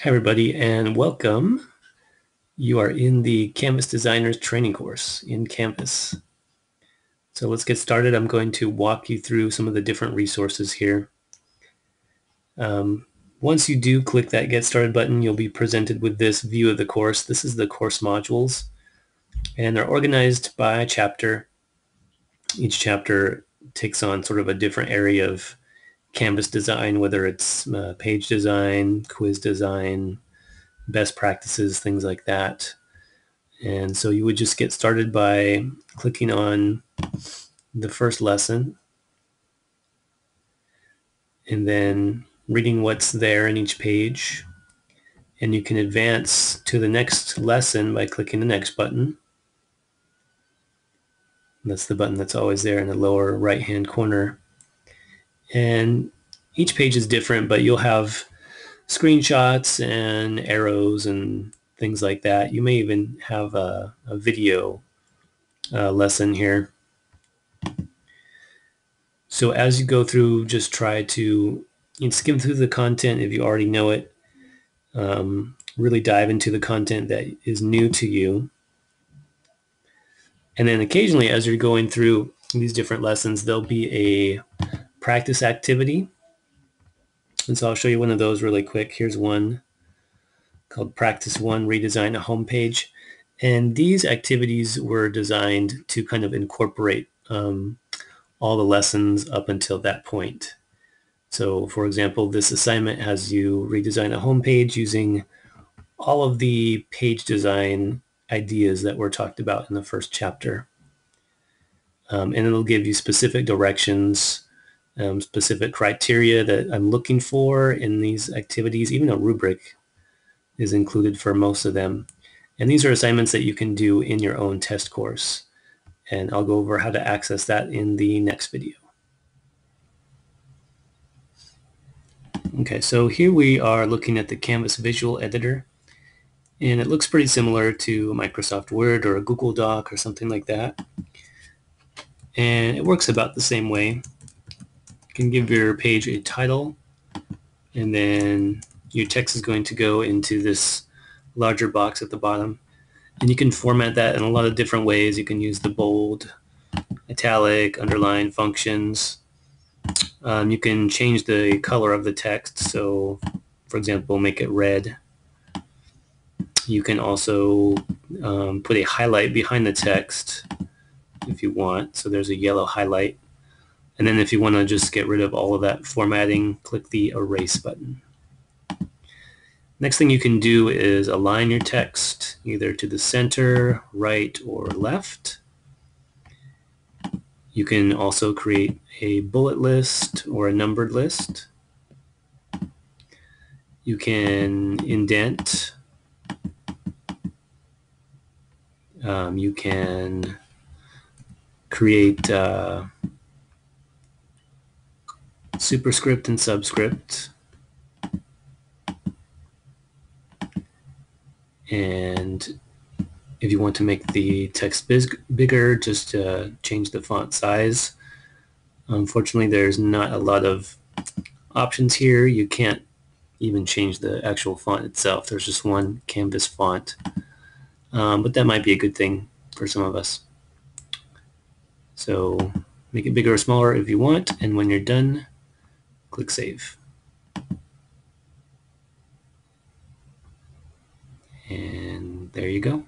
Hi everybody and welcome. You are in the Canvas Designers training course in Canvas. So let's get started. I'm going to walk you through some of the different resources here. Once you do click that Get Started button, you'll be presented with this view of the course. This is the course modules, and they're organized by chapter. Each chapter takes on sort of a different area of Canvas design, whether it's page design, quiz design, best practices, things like that. And so you would just get started by clicking on the first lesson and then reading what's there in each page. And you can advance to the next lesson by clicking the next button. That's the button that's always there in the lower right-hand corner. And each page is different, but you'll have screenshots and arrows and things like that. You may even have a video lesson here. So as you go through, just try to skim through the content if you already know it. Really dive into the content that is new to you. And then occasionally, as you're going through these different lessons, there'll be a practice activity. And so I'll show you one of those really quick. Here's one called Practice 1, Redesign a Homepage. And these activities were designed to kind of incorporate all the lessons up until that point. So for example, this assignment has you redesign a homepage using all of the page design ideas that were talked about in the first chapter. And it'll give you specific directions, specific criteria that I'm looking for in these activities. Even a rubric is included for most of them. And these are assignments that you can do in your own test course. And I'll go over how to access that in the next video. Okay, so here we are looking at the Canvas Visual Editor. And it looks pretty similar to Microsoft Word or a Google Doc or something like that. And it works about the same way. You can give your page a title, and then your text is going to go into this larger box at the bottom. And you can format that in a lot of different ways. You can use the bold, italic, underline functions. You can change the color of the text. So, for example, make it red. You can also put a highlight behind the text if you want. So there's a yellow highlight. And then if you want to just get rid of all of that formatting, click the erase button. Next thing you can do is align your text either to the center, right, or left. You can also create a bullet list or a numbered list. You can indent. You can create superscript and subscript. And if you want to make the text bigger, just change the font size. Unfortunately, there's not a lot of options here. You can't even change the actual font itself. There's just one Canvas font. But that might be a good thing for some of us. So make it bigger or smaller if you want, and when you're done, click Save. And there you go.